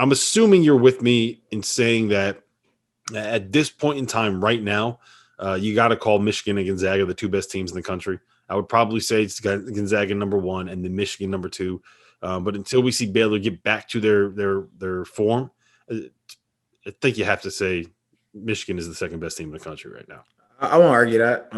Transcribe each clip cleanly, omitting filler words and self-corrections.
I'm assuming you're with me in saying that at this point in time, right now, you got to call Michigan and Gonzaga the two best teams in the country. I would probably say it's Gonzaga number one and then Michigan number two. But until we see Baylor get back to their form, I think you have to say Michigan is the second best team in the country right now. I won't argue that,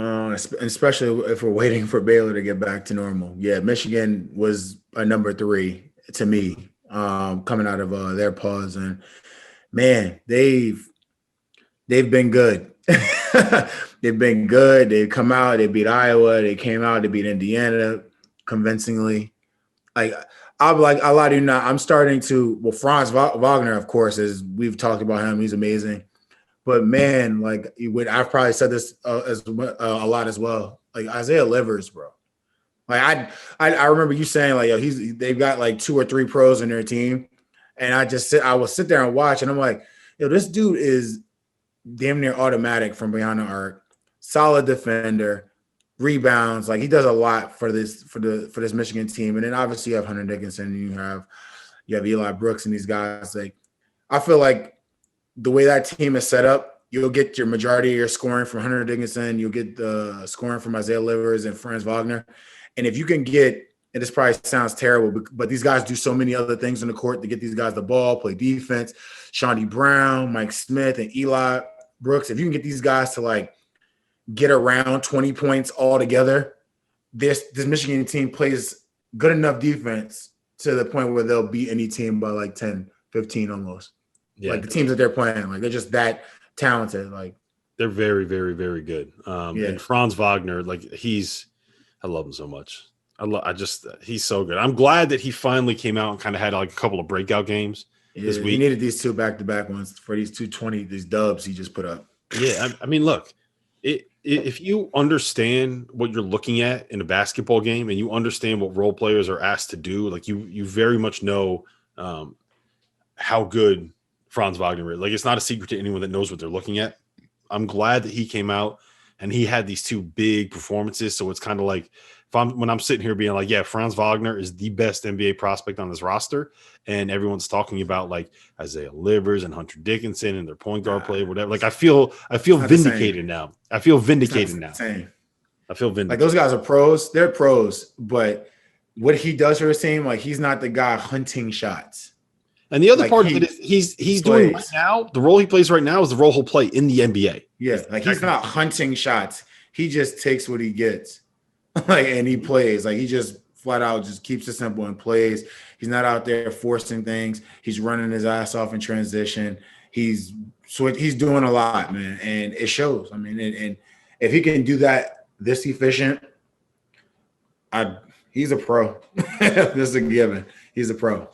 especially if we're waiting for Baylor to get back to normal. Yeah, Michigan was a number three to me coming out of their pause, and man, they've been good. They've been good. They've come out. They beat Iowa. They came out. They beat Indiana convincingly. I'll lie to you not. I'm starting to. Well, Franz Wagner, of course, is we've talked about him. He's amazing. But man, like I've probably said this as a lot as well. Like Isaiah Livers, bro. Like I remember you saying like, yo, they've got like 2 or 3 pros in their team, and I will sit there and watch, and I'm like, yo, this dude is damn near automatic from behind the arc, solid defender, rebounds. Like he does a lot for this Michigan team, and then obviously you have Hunter Dickinson, and you have Eli Brooks and these guys. Like I feel like the way that team is set up, you'll get your majority of your scoring from Hunter Dickinson. You'll get the scoring from Isaiah Livers and Franz Wagner. And if you can get, and this probably sounds terrible, but these guys do so many other things on the court to get these guys the ball, play defense. Shawnee Brown, Mike Smith, and Eli Brooks. If you can get these guys to like get around 20 points all together, this Michigan team plays good enough defense to the point where they'll beat any team by like 10, 15 almost. Yeah. Like the teams that they're playing, like they're just that talented. Like they're very, very, very good. And Franz Wagner, like I love him so much. He's so good. I'm glad that he finally came out and kind of had like a couple of breakout games this week. He needed these 2 back-to-back ones for these 220, these dubs he just put up. Yeah, I mean, look, if you understand what you're looking at in a basketball game and you understand what role players are asked to do, like you very much know how good Franz Wagner is. Like it's not a secret to anyone that knows what they're looking at. I'm glad that he came out and he had these 2 big performances. So it's kind of like when I'm sitting here being like, yeah, Franz Wagner is the best NBA prospect on this roster, and everyone's talking about like Isaiah Livers and Hunter Dickinson and their point guard play, whatever. Like I feel vindicated now. I feel vindicated now. I feel vindicated. Like those guys are pros. They're pros, but what he does for his team, like he's not the guy hunting shots. And the other part of it is he's doing right now, the role he plays right now is the role he'll play in the NBA. Yeah, like he's not hunting shots. He just takes what he gets. Like and he plays. Like he just flat out just keeps it simple and plays. He's not out there forcing things. He's running his ass off in transition. He's doing a lot, man. And it shows. I mean, and if he can do that this efficient, he's a pro. This is a given. He's a pro.